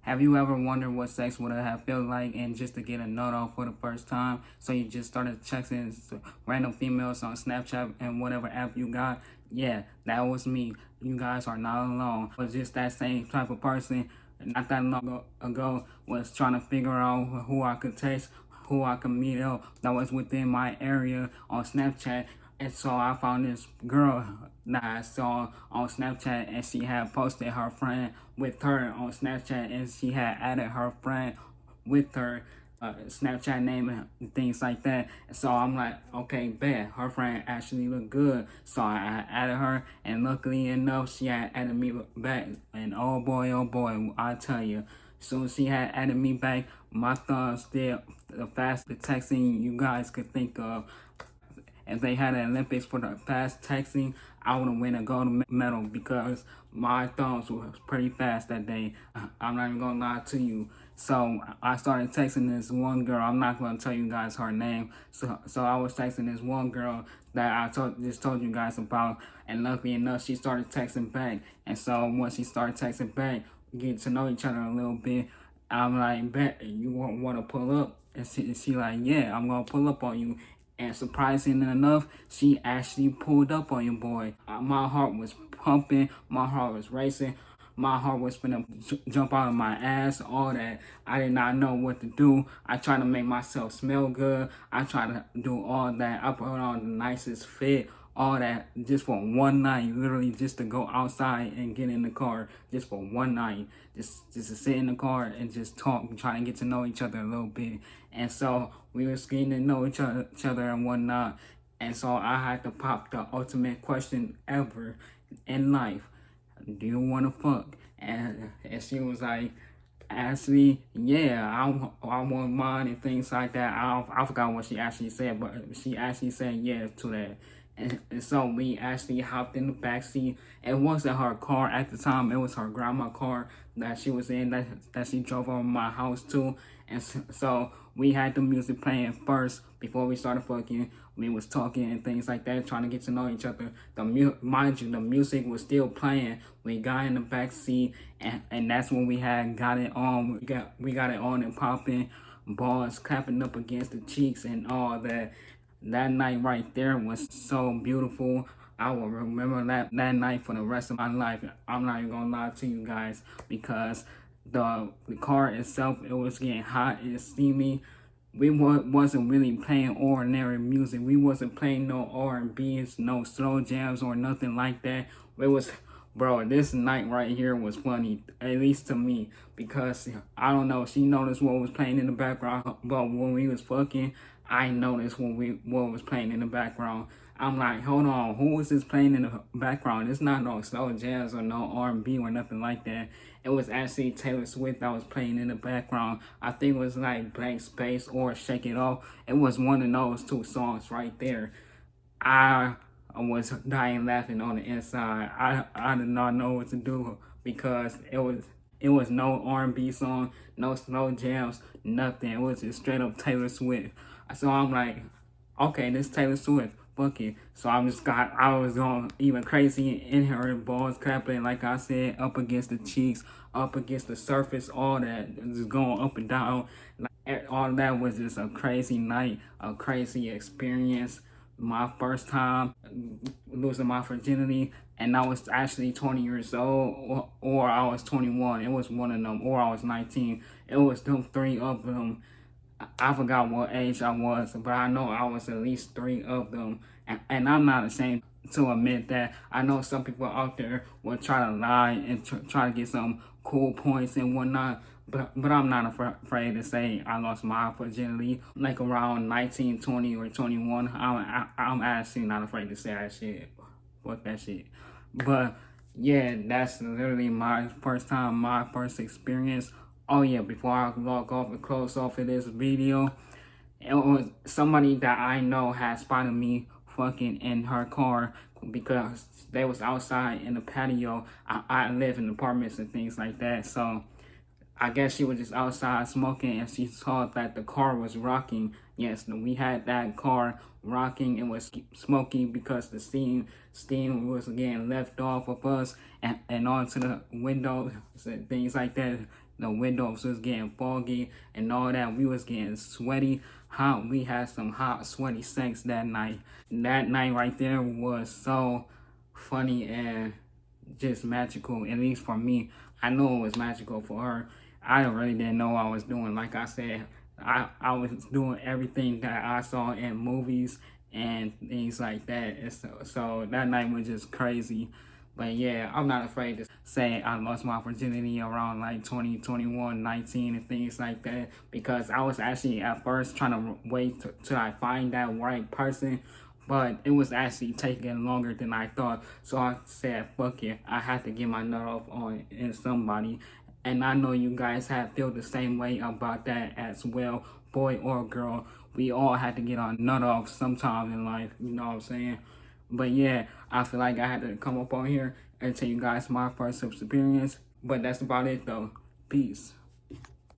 Have you ever wondered what sex would have felt like and just to get a nut off for the first time? So you just started texting random females on Snapchat and whatever app you got? Yeah, that was me. You guys are not alone. But just that same type of person not that long ago was trying to figure out who I could text, who I could meet up that was within my area on Snapchat. And so I found this girl that I saw on Snapchat, and she had posted her friend with her on Snapchat, and she had added her friend with her Snapchat name and things like that. So I'm like, okay, bet her friend actually looked good. So I added her, and luckily enough, she had added me back. And oh boy, I tell you, so she had added me back. My thumbs did the fastest texting you guys could think of. If they had an Olympics for the fast texting, I would have won a gold medal because my thumbs was pretty fast that day. I'm not even gonna lie to you. So I started texting this one girl. I'm not gonna tell you guys her name. So I was texting this one girl that just told you guys about, and luckily enough, she started texting back. And so once she started texting back, get to know each other a little bit. I'm like, bet you want to pull up? And she like, yeah, I'm gonna pull up on you. And surprisingly enough, she actually pulled up on your boy. My heart was pumping, my heart was racing, my heart was gonna jump out of my ass, all that. I did not know what to do. I tried to make myself smell good. I tried to do all that. I put on the nicest fit, all that, just for one night, literally just to go outside and get in the car, just for one night, just to sit in the car and just talk, trying to get to know each other a little bit. And so we were getting to know each other and whatnot. And so I had to pop the ultimate question ever in life: do you want to fuck? And she was like, actually, yeah, I want mine and things like that. I forgot what she actually said, but she actually said yes to that. And so we actually hopped in the backseat. It wasn't her car at the time. It was her grandma's car that she was in, that she drove over my house to. And so we had the music playing first before we started fucking. We was talking and things like that, trying to get to know each other. Mind you, the music was still playing. We got in the back seat, and that's when we had got it on. We got it on and popping, balls clapping up against the cheeks and all that. That night right there was so beautiful. I will remember that night for the rest of my life. I'm not even gonna lie to you guys, because the car itself, it was getting hot and steamy. We wasn't really playing ordinary music. We wasn't playing no R&Bs, no slow jams or nothing like that. It was, bro, this night right here was funny, at least to me, because I don't know, she noticed what was playing in the background, but when we was fucking, I noticed what was playing in the background. I'm like, hold on, who is this playing in the background? It's not no slow jazz or no R&B or nothing like that. It was actually Taylor Swift that was playing in the background. I think it was like Blank Space or Shake It Off. It was one of those two songs right there. I was dying laughing on the inside. I did not know what to do, because it was no R&B song, no slow jams, nothing. It was just straight up Taylor Swift. So I'm like, okay, this Taylor Swift, fuck it. So I was going even crazy in her, balls clapping, like I said, up against the cheeks, up against the surface, all that, just going up and down. Like, all that was just a crazy night, a crazy experience. My first time losing my virginity, and I was actually 20 years old, or I was 21. It was one of them, or I was 19. It was them three of them. I forgot what age I was, but I know I was at least three of them. And I'm not ashamed to admit that. I know some people out there will try to lie and try to get some cool points and whatnot. But I'm not afraid to say I lost my virginity like around 19, 20, or 21. I'm actually not afraid to say that shit. Fuck that shit. But yeah, that's literally my first time, my first experience. Oh yeah, before I log off and close off of this video, it was somebody that I know had spotted me fucking in her car, because they was outside in the patio. I live in apartments and things like that, so I guess she was just outside smoking, and she saw that the car was rocking. Yes, we had that car rocking. It was smoky because the steam was getting left off of us and onto the windows and things like that. the windows was getting foggy and all that. We was getting sweaty. We had some hot, sweaty sex that night. That night right there was so funny and just magical, at least for me. I know it was magical for her. I really didn't know what I was doing. Like I said, I was doing everything that I saw in movies and things like that. And so that night was just crazy. But yeah, I'm not afraid to say I lost my virginity around like 20, 21, 19 and things like that, because I was actually at first trying to wait till I find that right person, but it was actually taking longer than I thought. So I said, fuck it, I had to get my nut off on in somebody. And I know you guys have feel the same way about that as well, boy or girl. We all had to get our nut off sometime in life, you know what I'm saying? But yeah, I feel like I had to come up on here and tell you guys my first experience. But that's about it though. Peace.